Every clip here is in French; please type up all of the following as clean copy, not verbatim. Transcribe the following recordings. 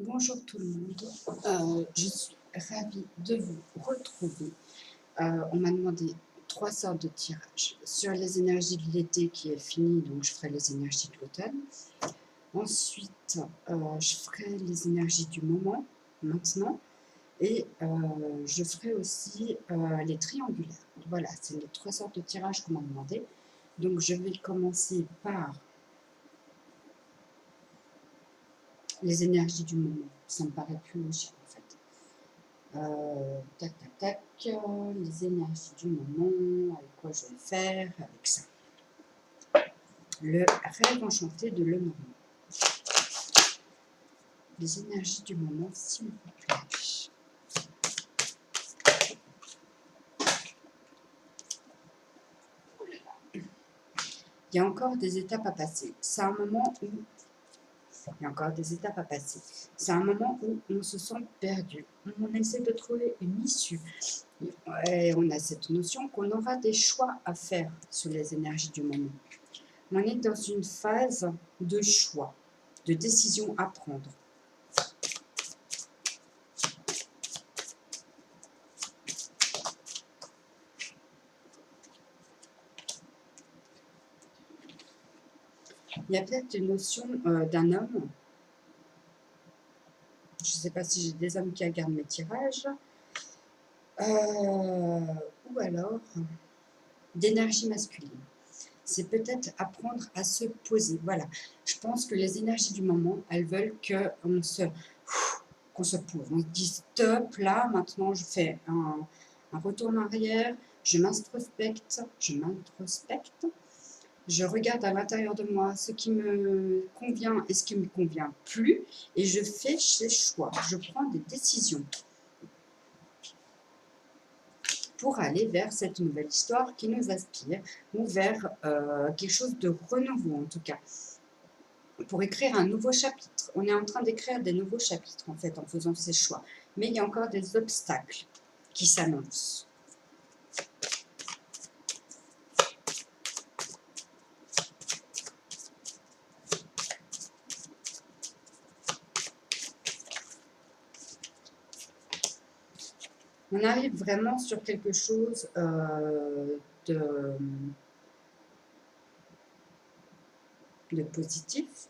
Bonjour tout le monde, je suis ravie de vous retrouver. On m'a demandé 3 sortes de tirages. Sur les énergies de l'été qui est fini, donc je ferai les énergies de l'automne. Ensuite, je ferai les énergies du moment, maintenant. Et je ferai aussi les triangulaires. Voilà, c'est les 3 sortes de tirages qu'on m'a demandé. Donc je vais commencer par les énergies du moment. Ça me paraît plus logique en fait. Tac, tac, tac, les énergies du moment, avec quoi je vais faire, avec ça. Le rêve enchanté de Lenormand. Les énergies du moment, s'il vous plaît. Il y a encore des étapes à passer. C'est un moment où il y a encore des étapes à passer. C'est un moment où on se sent perdu. On essaie de trouver une issue. Et on a cette notion qu'on aura des choix à faire sur les énergies du moment. On est dans une phase de choix, de décision à prendre. Il y a peut-être une notion d'un homme. Je ne sais pas si j'ai des hommes qui regardent mes tirages. Ou alors d'énergie masculine. C'est peut-être apprendre à se poser. Voilà. Je pense que les énergies du moment, elles veulent qu'on se pose. On se dit stop, là, maintenant je fais un retour en arrière, je m'introspecte, je regarde à l'intérieur de moi ce qui me convient et ce qui ne me convient plus, et je fais ces choix, je prends des décisions pour aller vers cette nouvelle histoire qui nous aspire, ou vers quelque chose de renouveau en tout cas, pour écrire un nouveau chapitre. On est en train d'écrire des nouveaux chapitres en fait en faisant ces choix, mais il y a encore des obstacles qui s'annoncent. On arrive vraiment sur quelque chose de positif.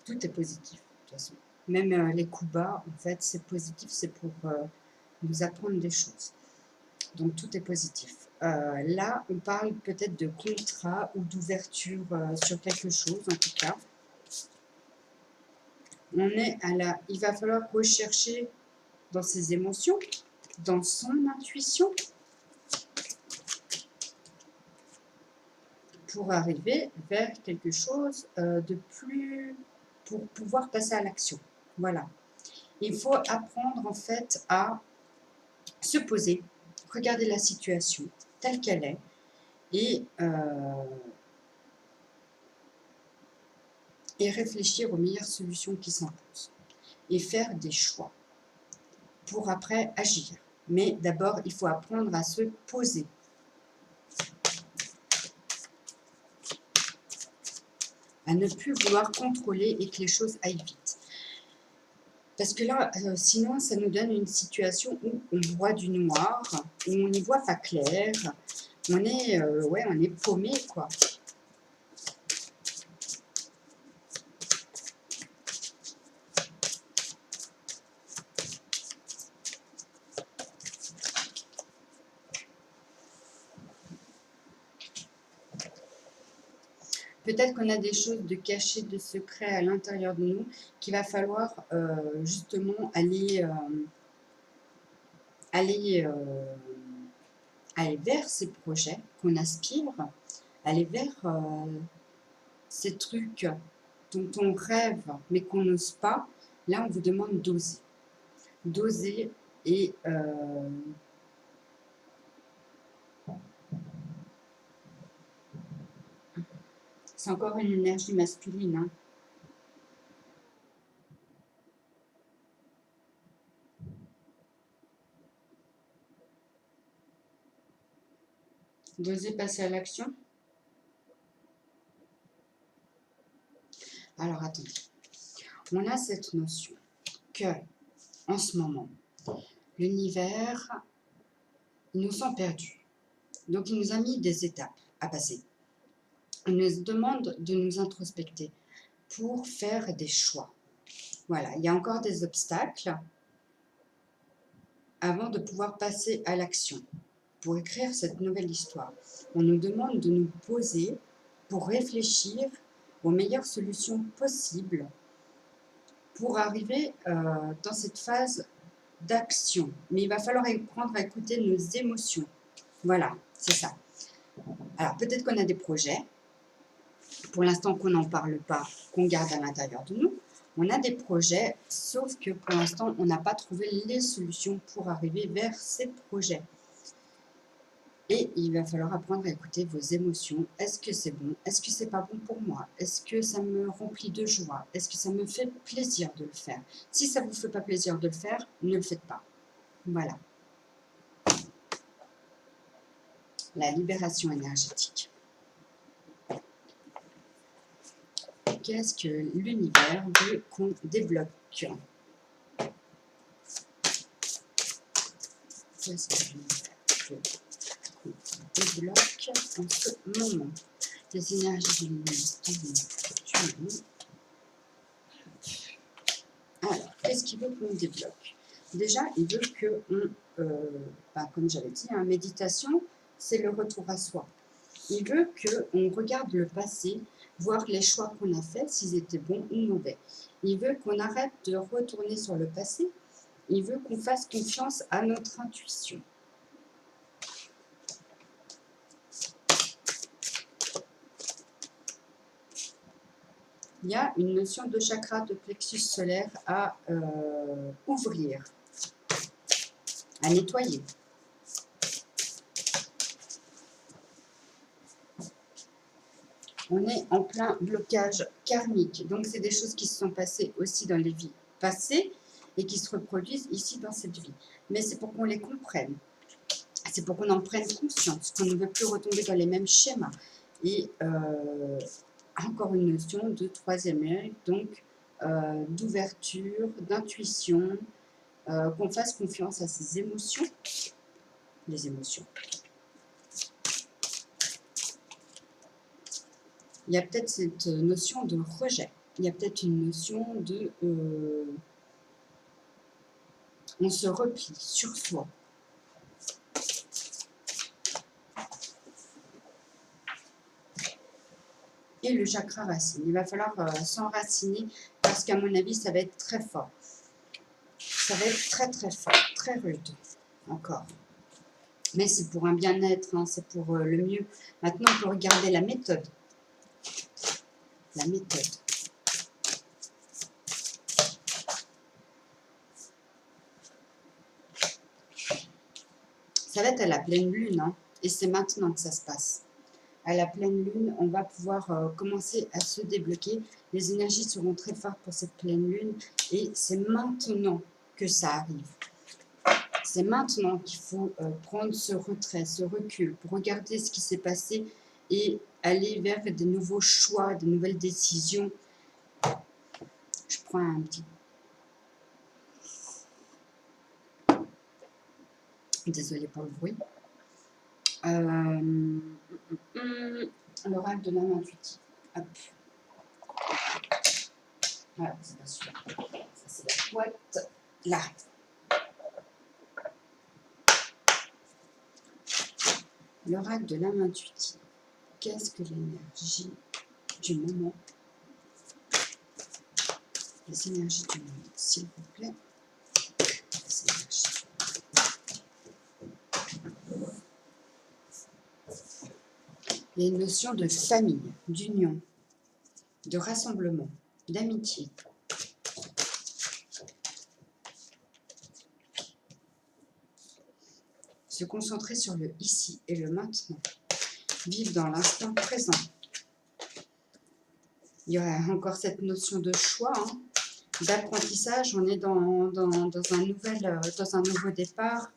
Tout est positif, de toute façon. Même les coups bas, en fait, c'est positif, c'est pour nous apprendre des choses. Donc, tout est positif. Là, on parle peut-être de contrat ou d'ouverture sur quelque chose, en tout cas. On est à la... Il va falloir rechercher dans ses émotions, dans son intuition, pour arriver vers quelque chose de plus... pour pouvoir passer à l'action. Voilà. Il faut apprendre en fait à se poser, regarder la situation telle qu'elle est et réfléchir aux meilleures solutions qui s'imposent et faire des choix pour après agir. Mais d'abord, il faut apprendre à se poser. À ne plus vouloir contrôler et que les choses aillent vite. Parce que là, sinon, ça nous donne une situation où on voit du noir, où on n'y voit pas clair. On est, ouais, on est paumé, quoi. Peut-être qu'on a des choses de cachées, de secrets à l'intérieur de nous qu'il va falloir justement aller vers ces projets qu'on aspire, aller vers ces trucs dont on rêve mais qu'on n'ose pas. Là, on vous demande d'oser. D'oser et c'est encore une énergie masculine, hein. D'oser passer à l'action. Alors, attendez. On a cette notion. que, en ce moment, l'univers, il nous sent perdus. Donc, il nous a mis des étapes à passer. Il nous demande de nous introspecter pour faire des choix. Voilà, il y a encore des obstacles avant de pouvoir passer à l'action. Pour écrire cette nouvelle histoire, on nous demande de nous poser pour réfléchir aux meilleures solutions possibles pour arriver dans cette phase d'action. Mais il va falloir apprendre à écouter nos émotions. Voilà, c'est ça. Alors, peut-être qu'on a des projets, pour l'instant qu'on n'en parle pas, qu'on garde à l'intérieur de nous. On a des projets, sauf que pour l'instant, on n'a pas trouvé les solutions pour arriver vers ces projets. Et il va falloir apprendre à écouter vos émotions. Est-ce que c'est bon? Est-ce que c'est pas bon pour moi? Est-ce que ça me remplit de joie? Est-ce que ça me fait plaisir de le faire? Si ça ne vous fait pas plaisir de le faire, ne le faites pas. Voilà. La libération énergétique. Qu'est-ce que l'univers veut qu'on débloque? Qu'est-ce que l'univers veut qu'on débloque en ce moment? Les énergies de l'univers. Alors, qu'est-ce qu'il veut qu'on débloque? Déjà, il veut que comme j'avais dit, méditation, c'est le retour à soi. Il veut qu'on regarde le passé, voir les choix qu'on a faits, s'ils étaient bons ou mauvais. Il veut qu'on arrête de retourner sur le passé. Il veut qu'on fasse confiance à notre intuition. Il y a une notion de chakra de plexus solaire à ouvrir, à nettoyer. On est en plein blocage karmique. Donc, c'est des choses qui se sont passées aussi dans les vies passées et qui se reproduisent ici dans cette vie. Mais c'est pour qu'on les comprenne. C'est pour qu'on en prenne conscience, qu'on ne veut plus retomber dans les mêmes schémas. Et encore une notion de troisième œil, donc d'ouverture, d'intuition, qu'on fasse confiance à ses émotions. Les émotions. Il y a peut-être cette notion de rejet. Il y a peut-être une notion de... on se replie sur soi. Et le chakra racine. Il va falloir s'enraciner parce qu'à mon avis, ça va être très fort. Ça va être très très fort, très rude encore. Mais c'est pour un bien-être, hein, c'est pour le mieux. Maintenant, on peut regarder la méthode. La méthode. Ça va être à la pleine lune, hein, et c'est maintenant que ça se passe. À la pleine lune, on va pouvoir commencer à se débloquer. Les énergies seront très fortes pour cette pleine lune et c'est maintenant que ça arrive. C'est maintenant qu'il faut prendre ce retrait, ce recul pour regarder ce qui s'est passé et aller vers des nouveaux choix, de nouvelles décisions. Je prends un petit... Désolée pour le bruit. L'oracle de l'âme intuitive. Hop. Voilà, c'est pas sûr. Ça, c'est la boîte. Là. L'oracle de l'âme intuitive. Qu'est-ce que l'énergie du moment? Les énergies du moment, s'il vous plaît. Les énergies. Il y a une notion de famille, d'union, de rassemblement, d'amitié. Se concentrer sur le ici et le maintenant. Vivre dans l'instant présent. Il y aurait encore cette notion de choix, hein, d'apprentissage. On est dans un nouveau départ.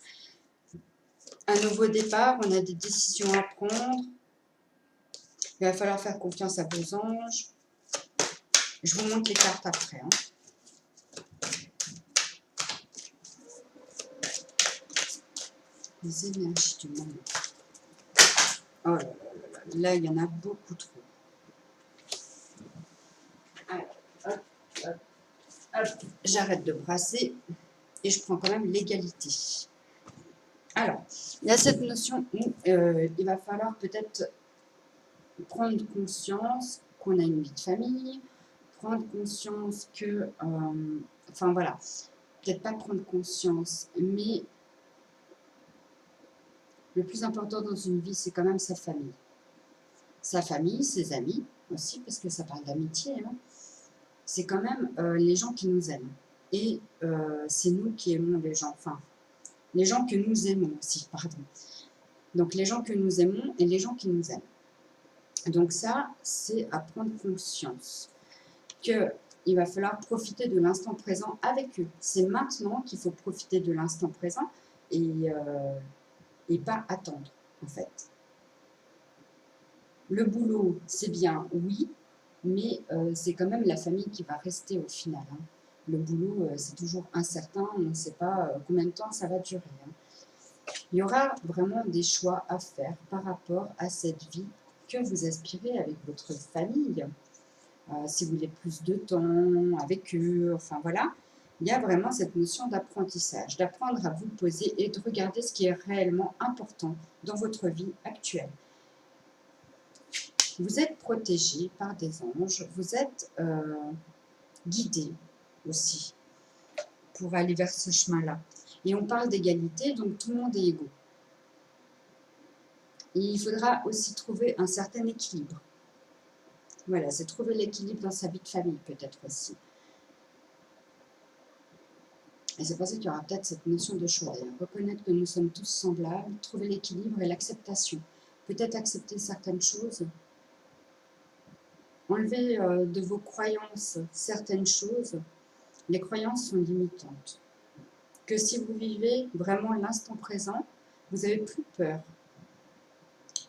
Un nouveau départ, on a des décisions à prendre. Il va falloir faire confiance à vos anges. Je vous montre les cartes après. Hein. Les énergies du moment. Oh là là là là, là, il y en a beaucoup trop. Alors, hop, hop, hop. J'arrête de brasser et je prends quand même l'égalité. Alors, il y a cette notion où il va falloir peut-être prendre conscience qu'on a une vie de famille, prendre conscience que, enfin voilà, peut-être pas prendre conscience, mais le plus important dans une vie, c'est quand même sa famille. Sa famille, ses amis aussi, parce que ça parle d'amitié, hein. C'est quand même les gens qui nous aiment. Et c'est nous qui aimons les gens, enfin, les gens que nous aimons aussi, pardon. Donc les gens que nous aimons et les gens qui nous aiment. Donc ça, c'est à prendre conscience qu'il va falloir profiter de l'instant présent avec eux. C'est maintenant qu'il faut profiter de l'instant présent et pas attendre, en fait. Le boulot, c'est bien, oui, mais c'est quand même la famille qui va rester au final, hein. Le boulot, c'est toujours incertain, on ne sait pas combien de temps ça va durer, hein. Il y aura vraiment des choix à faire par rapport à cette vie que vous aspirez avec votre famille. Si vous voulez plus de temps avec eux, enfin voilà. Il y a vraiment cette notion d'apprentissage, d'apprendre à vous poser et de regarder ce qui est réellement important dans votre vie actuelle. Vous êtes protégé par des anges, vous êtes guidé aussi pour aller vers ce chemin-là. Et on parle d'égalité, donc tout le monde est égaux. Et il faudra aussi trouver un certain équilibre. Voilà, c'est trouver l'équilibre dans sa vie de famille peut-être aussi. Et c'est pour ça qu'il y aura peut-être cette notion de choix. Reconnaître que nous sommes tous semblables, trouver l'équilibre et l'acceptation. Peut-être accepter certaines choses, enlever de vos croyances certaines choses. Les croyances sont limitantes. Que si vous vivez vraiment l'instant présent, vous n'avez plus peur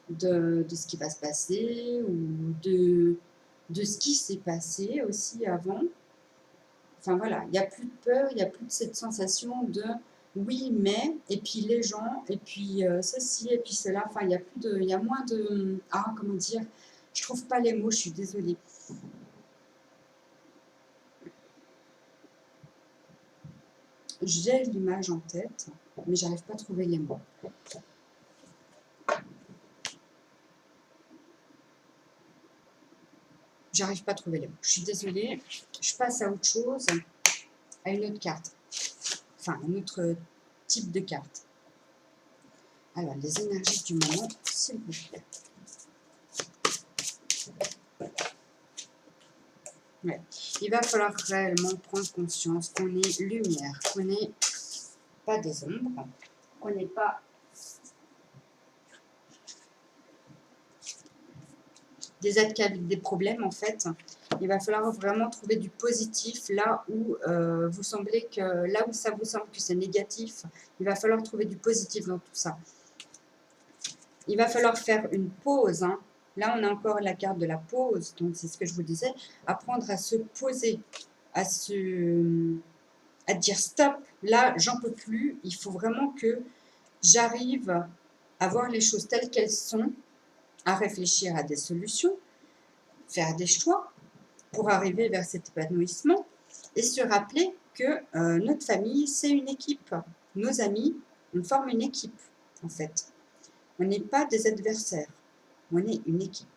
de ce qui va se passer ou de ce qui s'est passé aussi avant. Enfin voilà, il n'y a plus de peur, il n'y a plus de cette sensation de oui, mais, et puis les gens, et puis ceci, et puis cela. Enfin, il y a plus de, il y a moins de, ah, comment dire, je trouve pas les mots, je suis désolée. J'ai l'image en tête, mais j'arrive pas à trouver les mots. J'arrive pas à trouver les mots. Je suis désolée. Je passe à autre chose, à une autre carte. Enfin, un autre type de carte. Alors, les énergies du moment, s'il vous plaît. Ouais. Il va falloir réellement prendre conscience qu'on est lumière, qu'on n'est pas des ombres, qu'on n'est pas des êtres qui avec des problèmes en fait. Il va falloir vraiment trouver du positif là où vous semblez que là où ça vous semble que c'est négatif. Il va falloir trouver du positif dans tout ça. Il va falloir faire une pause, hein. Là, on a encore la carte de la pause, donc c'est ce que je vous disais. Apprendre à se poser, à dire stop, là, j'en peux plus. Il faut vraiment que j'arrive à voir les choses telles qu'elles sont, à réfléchir à des solutions, faire des choix pour arriver vers cet épanouissement et se rappeler que notre famille, c'est une équipe. Nos amis, on forme une équipe, en fait. On n'est pas des adversaires, on est une équipe.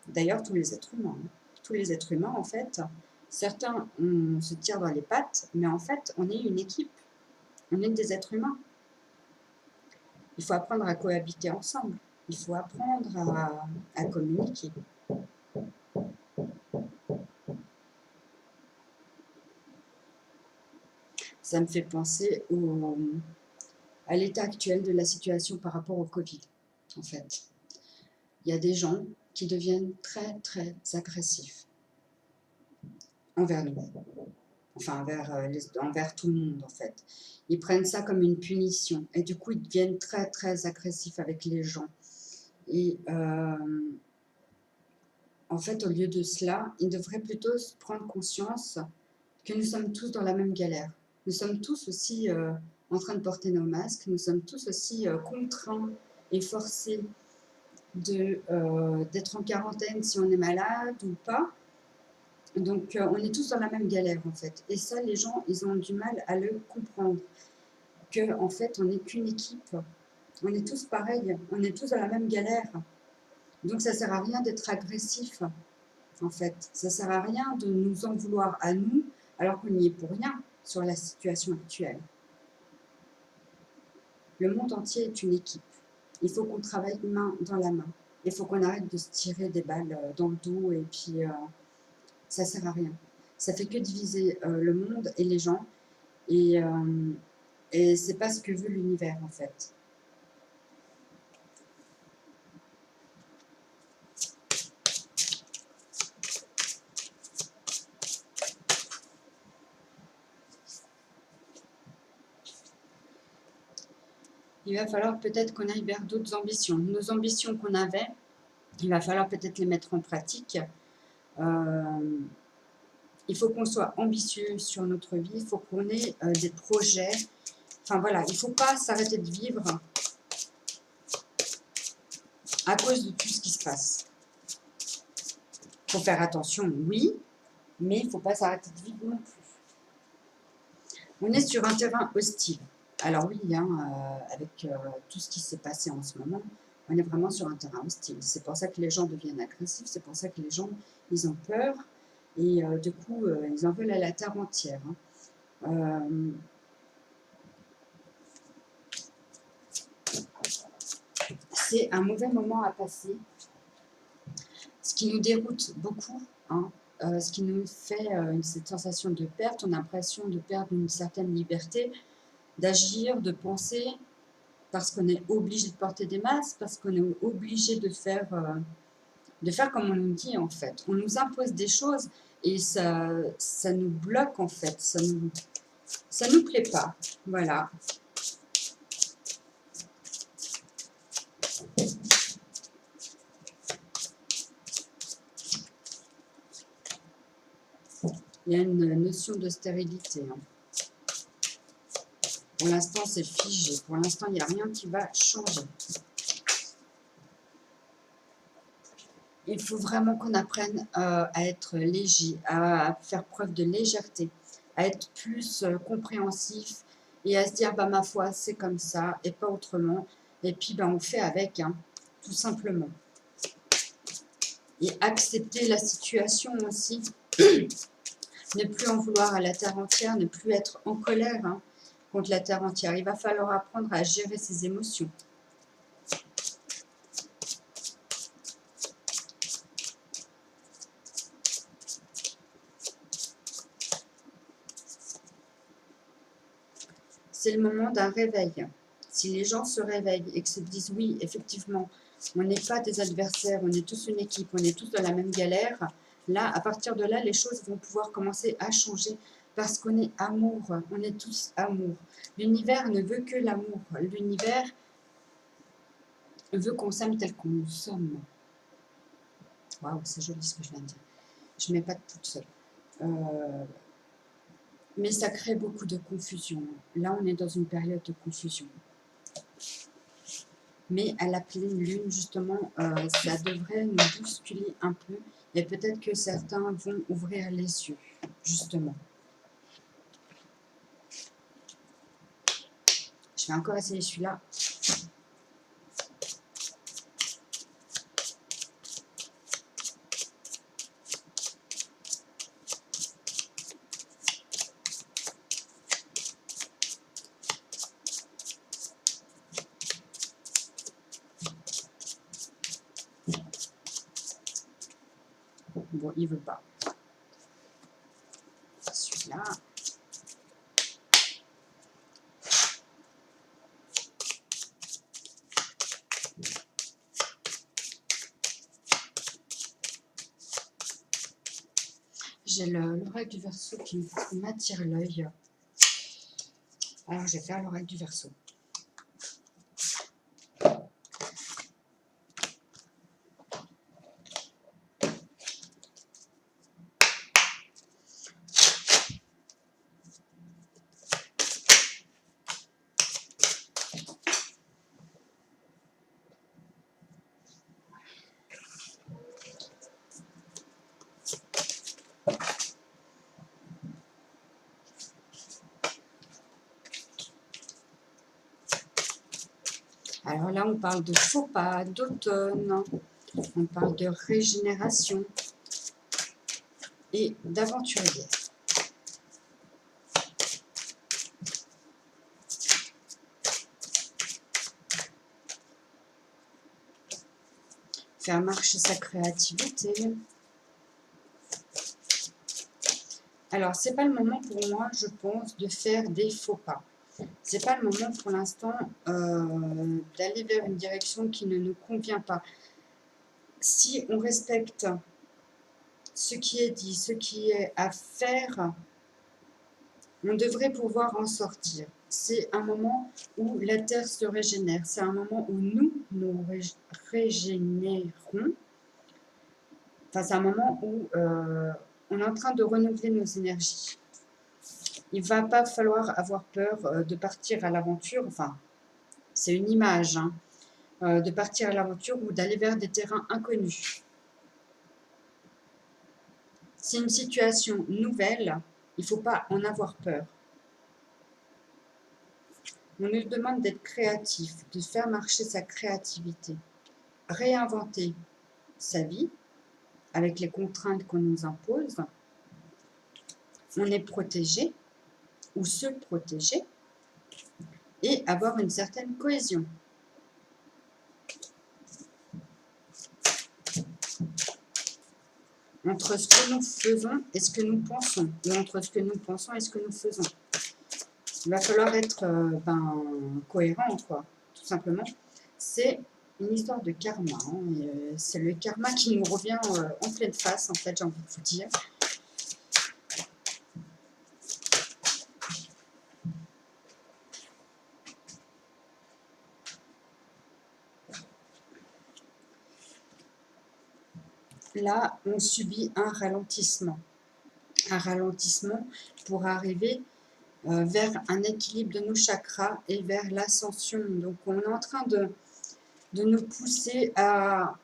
D'ailleurs, tous les êtres humains. Tous les êtres humains, en fait, certains, on se tire dans les pattes, mais en fait, on est une équipe. On est des êtres humains. Il faut apprendre à cohabiter ensemble. Il faut apprendre à communiquer. Ça me fait penser à l'état actuel de la situation par rapport au Covid, en fait. Il y a des gens qui deviennent très, très agressifs envers nous. Enfin, envers tout le monde, en fait. Ils prennent ça comme une punition. Et du coup, ils deviennent très, très agressifs avec les gens. Et en fait, au lieu de cela, ils devraient plutôt prendre conscience que nous sommes tous dans la même galère. Nous sommes tous aussi en train de porter nos masques. Nous sommes tous aussi contraints et forcés d'être en quarantaine si on est malade ou pas. Donc, on est tous dans la même galère, en fait. Et ça, les gens, ils ont du mal à le comprendre. En fait, on n'est qu'une équipe. On est tous pareils. On est tous dans la même galère. Donc, ça ne sert à rien d'être agressif, en fait. Ça ne sert à rien de nous en vouloir à nous, alors qu'on n'y est pour rien sur la situation actuelle. Le monde entier est une équipe. Il faut qu'on travaille main dans la main. Il faut qu'on arrête de se tirer des balles dans le dos et puis ça ne sert à rien. Ça fait que diviser le monde et les gens et c'est pas ce que veut l'univers en fait. Il va falloir peut-être qu'on aille vers d'autres ambitions. Nos ambitions qu'on avait, il va falloir peut-être les mettre en pratique. Il faut qu'on soit ambitieux sur notre vie, il faut qu'on ait des projets. Enfin voilà, il ne faut pas s'arrêter de vivre à cause de tout ce qui se passe. Il faut faire attention, oui, mais il ne faut pas s'arrêter de vivre non plus. On est sur un terrain hostile. Alors oui, avec tout ce qui s'est passé en ce moment, on est vraiment sur un terrain hostile. C'est pour ça que les gens deviennent agressifs, c'est pour ça que les gens, ils ont peur et du coup, ils en veulent à la terre entière. C'est un mauvais moment à passer. Ce qui nous déroute beaucoup, ce qui nous fait cette sensation de perte, on a l'impression de perdre une certaine liberté d'agir, de penser, parce qu'on est obligé de porter des masques, parce qu'on est obligé de faire comme on nous dit en fait. On nous impose des choses et ça nous bloque en fait, ça nous plaît pas. Voilà. Il y a une notion de stérilité. Pour l'instant, c'est figé. Pour l'instant, il n'y a rien qui va changer. Il faut vraiment qu'on apprenne à être léger, à faire preuve de légèreté, à être plus compréhensif et à se dire, bah, ma foi, c'est comme ça et pas autrement. Et puis, bah, on fait avec, tout simplement. Et accepter la situation aussi. Ne plus en vouloir à la terre entière, ne plus être en colère contre la terre entière. Il va falloir apprendre à gérer ses émotions. C'est le moment d'un réveil. Si les gens se réveillent et que se disent oui, effectivement, on n'est pas des adversaires, on est tous une équipe, on est tous dans la même galère, là, à partir de là, les choses vont pouvoir commencer à changer parce qu'on est amour, on est tous amour. L'univers ne veut que l'amour. L'univers veut qu'on s'aime tel qu'on nous sommes. Waouh, c'est joli ce que je viens de dire. Je ne mets pas de toute seule. Mais ça crée beaucoup de confusion. Là, on est dans une période de confusion. Mais à la pleine lune, justement, ça devrait nous bousculer un peu. Et peut-être que certains vont ouvrir les yeux, justement. Je vais encore essayer celui-là. Bon, il ne veut pas. Celui-là. J'ai l'oreille du Verseau qui m'attire l'œil. Alors, je vais faire l'oreille du Verseau. Alors là, on parle de faux pas, d'automne, on parle de régénération et d'aventurier. Faire marcher sa créativité. Alors, c'est pas le moment pour moi, je pense, de faire des faux pas. C'est pas le moment pour l'instant d'aller vers une direction qui ne nous convient pas. Si on respecte ce qui est dit, ce qui est à faire, on devrait pouvoir en sortir. C'est un moment où la Terre se régénère. C'est un moment où nous régénérons. Enfin, c'est un moment où on est en train de renouveler nos énergies. Il ne va pas falloir avoir peur de partir à l'aventure. Enfin, c'est une image, hein, de partir à l'aventure ou d'aller vers des terrains inconnus. C'est une situation nouvelle, il ne faut pas en avoir peur. On nous demande d'être créatif, de faire marcher sa créativité, réinventer sa vie avec les contraintes qu'on nous impose. On est protégé ou se protéger et avoir une certaine cohésion. Entre ce que nous faisons et ce que nous pensons, ou entre ce que nous pensons et ce que nous faisons. Il va falloir être cohérent, quoi, tout simplement. C'est une histoire de karma. Hein, c'est le karma qui nous revient en pleine face, en fait, j'ai envie de vous dire. Là, on subit un ralentissement. Un ralentissement pour arriver vers un équilibre de nos chakras et vers l'ascension. Donc, on est en train de nous pousser à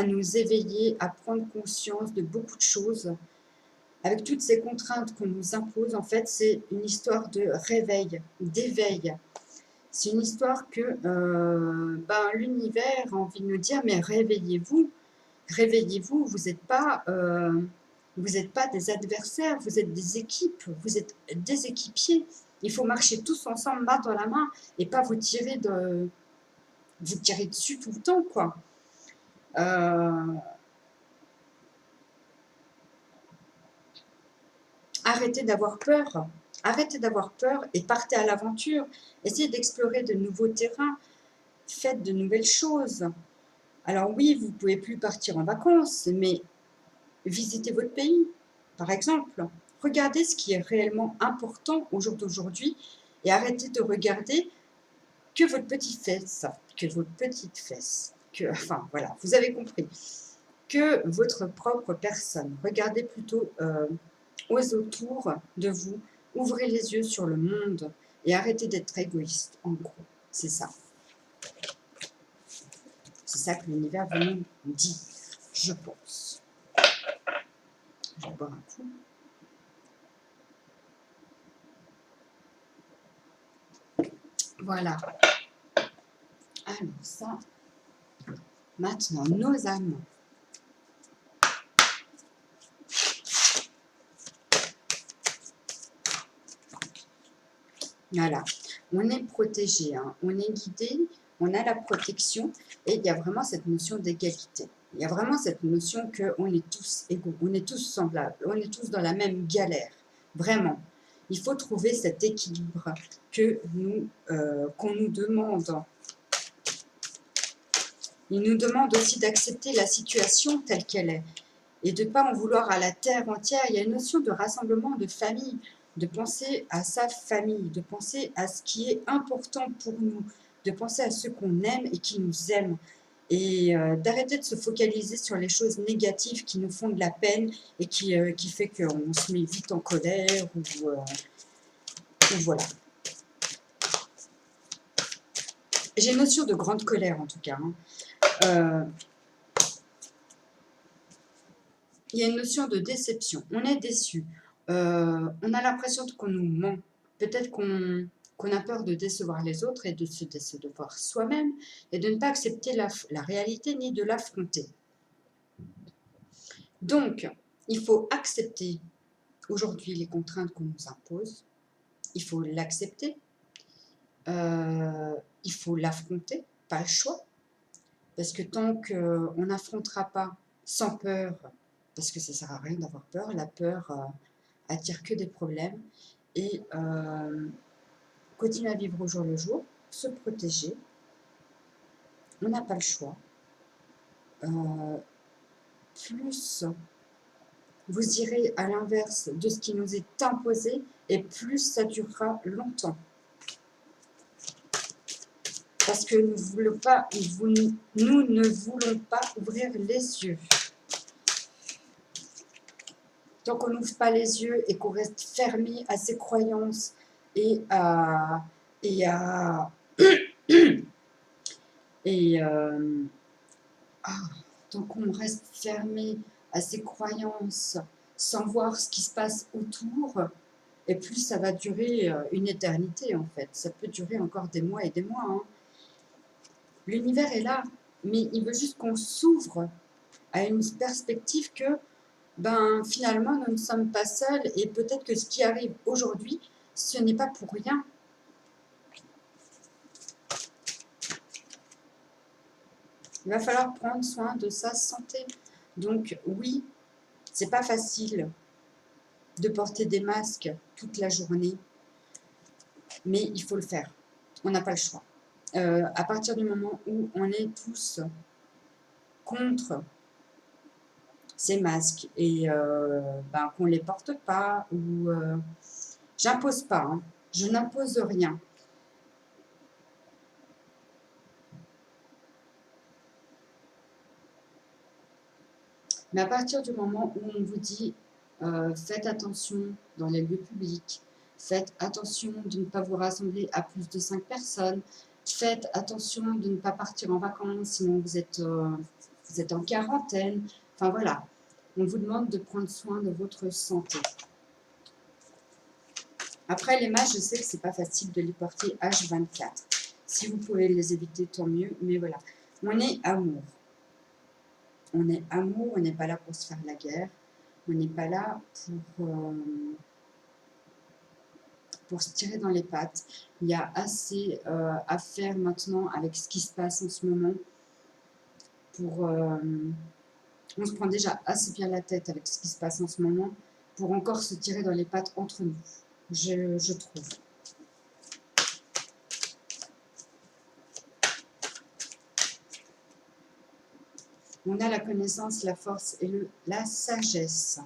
nous éveiller, à prendre conscience de beaucoup de choses. Avec toutes ces contraintes qu'on nous impose, en fait, c'est une histoire de réveil, d'éveil. C'est une histoire que l'univers a envie de nous dire, mais réveillez-vous, réveillez-vous, vous n'êtes pas des adversaires, vous êtes des équipes, vous êtes des équipiers. Il faut marcher tous ensemble, main dans la main, et pas vous tirer dessus tout le temps, quoi. Arrêtez d'avoir peur. Arrêtez d'avoir peur et partez à l'aventure. Essayez d'explorer de nouveaux terrains. Faites de nouvelles choses. Alors oui, vous ne pouvez plus partir en vacances, mais visitez votre pays, par exemple. Regardez ce qui est réellement important au jour d'aujourd'hui et arrêtez de regarder que votre petite fesse, enfin voilà, vous avez compris, que votre propre personne. Regardez plutôt aux autour de vous, ouvrez les yeux sur le monde et arrêtez d'être égoïste, en gros, c'est ça. C'est ça que l'univers veut nous dire, je pense. Je vais boire un coup. Voilà. Alors ça, maintenant, nos âmes. Voilà. On est protégé, hein. On est guidé, on a la protection et il y a vraiment cette notion d'égalité. Il y a vraiment cette notion qu'on est tous égaux, on est tous semblables, on est tous dans la même galère. Vraiment. Il faut trouver cet équilibre qu'on nous demande. Il nous demande aussi d'accepter la situation telle qu'elle est et de ne pas en vouloir à la terre entière. Il y a une notion de rassemblement, de famille, de penser à sa famille, de penser à ce qui est important pour nous, de penser à ceux qu'on aime et qui nous aiment, et d'arrêter de se focaliser sur les choses négatives qui nous font de la peine et qui fait qu'on se met vite en colère ou voilà. J'ai une notion de grande colère en tout cas. Il y a une notion de déception. On est déçu. On a l'impression qu'on nous ment. Peut-être qu'on qu'on a peur de décevoir les autres et de se décevoir soi-même et de ne pas accepter la réalité ni de l'affronter. Donc, il faut accepter aujourd'hui les contraintes qu'on nous impose, il faut l'accepter, il faut l'affronter, pas le choix, parce que tant qu'on n'affrontera pas sans peur, parce que ça ne sert à rien d'avoir peur, la peur attire que des problèmes, et continuer à vivre au jour le jour, se protéger, on n'a pas le choix. Plus vous irez à l'inverse de ce qui nous est imposé, et plus ça durera longtemps. Parce que nous ne voulons pas ouvrir les yeux. Tant qu'on n'ouvre pas les yeux et qu'on reste fermé à ses croyances et à tant qu'on reste fermé à ses croyances sans voir ce qui se passe autour, et plus ça va durer une éternité en fait. Ça peut durer encore des mois et des mois. Hein. L'univers est là, mais il veut juste qu'on s'ouvre à une perspective que finalement nous ne sommes pas seuls, et peut-être que ce qui arrive aujourd'hui, ce n'est pas pour rien. Il va falloir prendre soin de sa santé. Donc oui, c'est pas facile de porter des masques toute la journée, mais il faut le faire. On n'a pas le choix. À partir du moment où on est tous contre ces masques et qu'on ne les porte pas, ou j'impose pas, hein, je n'impose rien. Mais à partir du moment où on vous dit faites attention dans les lieux publics, faites attention de ne pas vous rassembler à plus de 5 personnes, faites attention de ne pas partir en vacances, sinon vous êtes en quarantaine. Enfin voilà, on vous demande de prendre soin de votre santé. Après, les masques, je sais que c'est pas facile de les porter H24. Si vous pouvez les éviter, tant mieux. Mais voilà, on est amour. On est amour, on n'est pas là pour se faire la guerre. On n'est pas là pour se tirer dans les pattes. Il y a assez à faire maintenant avec ce qui se passe en ce moment. On se prend déjà assez bien la tête avec ce qui se passe en ce moment pour encore se tirer dans les pattes entre nous, je trouve. On a la connaissance, la force et la sagesse.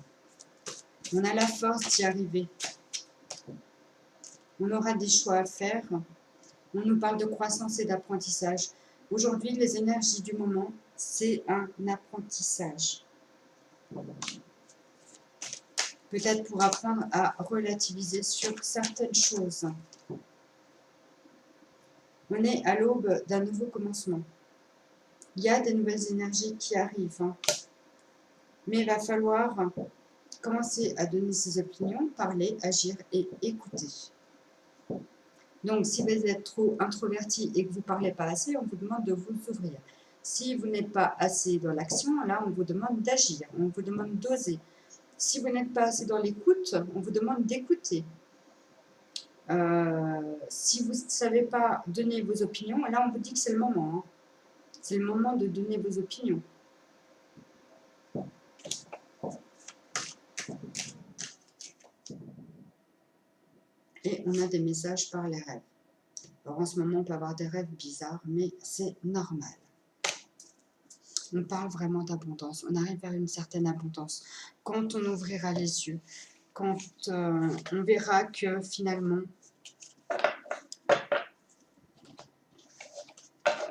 On a la force d'y arriver. On aura des choix à faire. On nous parle de croissance et d'apprentissage. Aujourd'hui, les énergies du moment, c'est un apprentissage. Peut-être pour apprendre à relativiser sur certaines choses. On est à l'aube d'un nouveau commencement. Il y a des nouvelles énergies qui arrivent. Hein. Mais il va falloir commencer à donner ses opinions, parler, agir et écouter. Donc, si vous êtes trop introverti et que vous ne parlez pas assez, on vous demande de vous ouvrir. Si vous n'êtes pas assez dans l'action, là, on vous demande d'agir, on vous demande d'oser. Si vous n'êtes pas assez dans l'écoute, on vous demande d'écouter. Si vous ne savez pas donner vos opinions, là, on vous dit que c'est le moment. Hein. C'est le moment de donner vos opinions. Et on a des messages par les rêves. Alors en ce moment, on peut avoir des rêves bizarres, mais c'est normal. On parle vraiment d'abondance. On arrive vers une certaine abondance. Quand on ouvrira les yeux, quand on verra que finalement,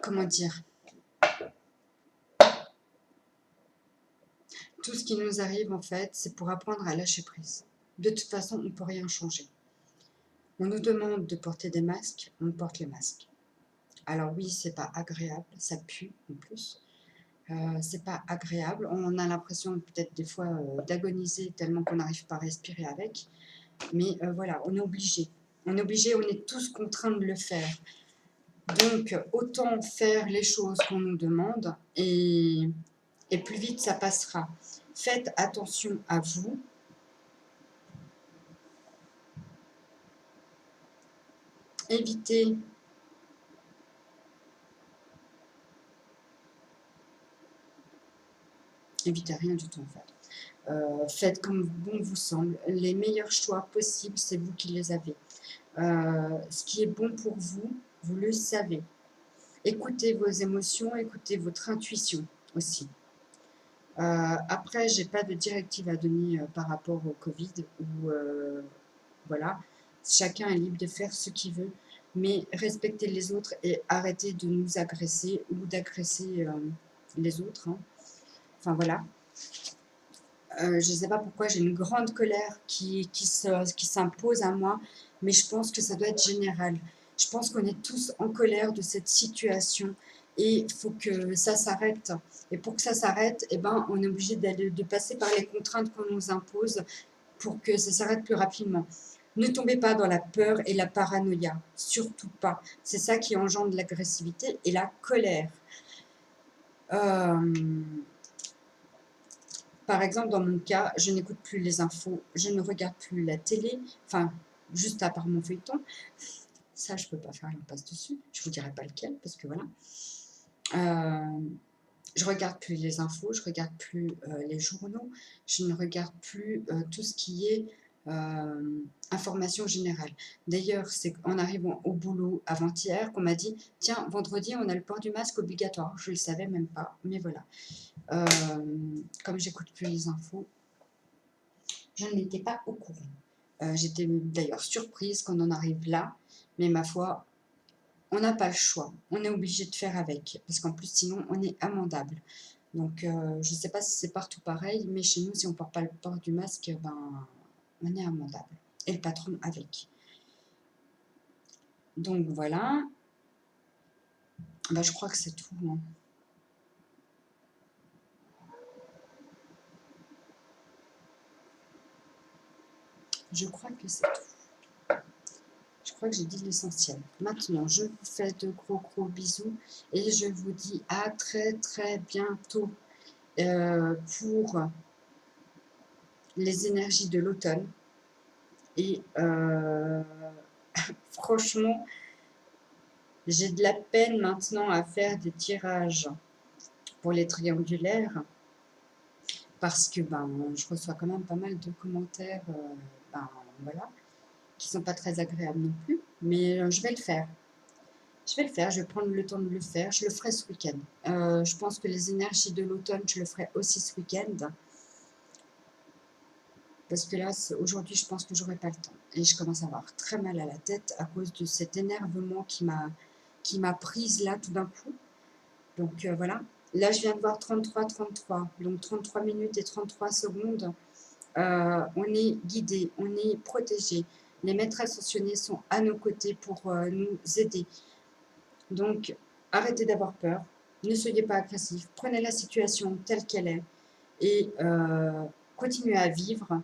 comment dire, tout ce qui nous arrive en fait, c'est pour apprendre à lâcher prise. De toute façon, on ne peut rien changer. On nous demande de porter des masques, on porte les masques. Alors oui, c'est pas agréable, ça pue en plus. C'est pas agréable, on a l'impression peut-être des fois d'agoniser tellement qu'on n'arrive pas à respirer avec. Mais voilà, on est obligé. On est obligé, on est tous contraints de le faire. Donc, autant faire les choses qu'on nous demande et plus vite ça passera. Faites attention à vous. Évitez rien du tout en fait. Faites comme bon vous semble. Les meilleurs choix possibles, c'est vous qui les avez. Ce qui est bon pour vous, vous le savez. Écoutez vos émotions, écoutez votre intuition aussi. Après, j'ai pas de directive à donner par rapport au Covid ou voilà, chacun est libre de faire ce qu'il veut, mais respectez les autres et arrêtez de nous agresser ou d'agresser les autres, hein. Enfin voilà. Je ne sais pas pourquoi j'ai une grande colère qui s'impose à moi, mais je pense que ça doit être général. Je pense qu'on est tous en colère de cette situation et il faut que ça s'arrête. Et pour que ça s'arrête, eh ben, on est obligé de passer par les contraintes qu'on nous impose pour que ça s'arrête plus rapidement. Ne tombez pas dans la peur et la paranoïa, surtout pas. C'est ça qui engendre l'agressivité et la colère. Par exemple, dans mon cas, je n'écoute plus les infos, je ne regarde plus la télé, enfin, juste à part mon feuilleton. Ça, je ne peux pas faire l'impasse dessus. Je ne vous dirai pas lequel, parce que voilà. Je ne regarde plus les infos, je ne regarde plus les journaux, je ne regarde plus tout ce qui est information générale. D'ailleurs, c'est en arrivant au boulot avant-hier qu'on m'a dit « Tiens, vendredi, on a le port du masque obligatoire. » Je ne le savais même pas, mais voilà. Comme j'écoute plus les infos, je n'étais pas au courant. J'étais d'ailleurs surprise qu'on en arrive là, mais ma foi, on n'a pas le choix. On est obligé de faire avec, parce qu'en plus, sinon, on est amendable. Donc, je ne sais pas si c'est partout pareil, mais chez nous, si on ne porte pas le port du masque, ben, on est amendable. Et le patron avec. Donc, voilà. Ben, je crois que c'est tout, hein. Je crois que c'est tout. Je crois que j'ai dit l'essentiel. Maintenant, je vous fais de gros bisous et je vous dis à très bientôt pour les énergies de l'automne. Et franchement, j'ai de la peine maintenant à faire des tirages pour les triangulaires parce que ben, je reçois quand même pas mal de commentaires ben, voilà, qui ne sont pas très agréables non plus. Mais je vais le faire. Je vais prendre le temps de le faire. Je le ferai ce week-end. Je pense que les énergies de l'automne, je le ferai aussi ce week-end. Parce que là, aujourd'hui, je pense que j'aurai pas le temps. Et je commence à avoir très mal à la tête à cause de cet énervement qui m'a prise là tout d'un coup. Donc voilà. Là, je viens de voir 33. Donc 33 minutes et 33 secondes. On est guidé, on est protégé. Les maîtres ascensionnés sont à nos côtés pour nous aider. Donc, arrêtez d'avoir peur. Ne soyez pas agressif. Prenez la situation telle qu'elle est et continuez à vivre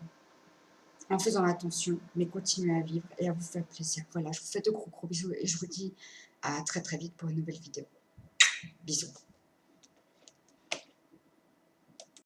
en faisant attention, mais continuez à vivre et à vous faire plaisir. Voilà, je vous fais de gros bisous et je vous dis à très vite pour une nouvelle vidéo. Bisous.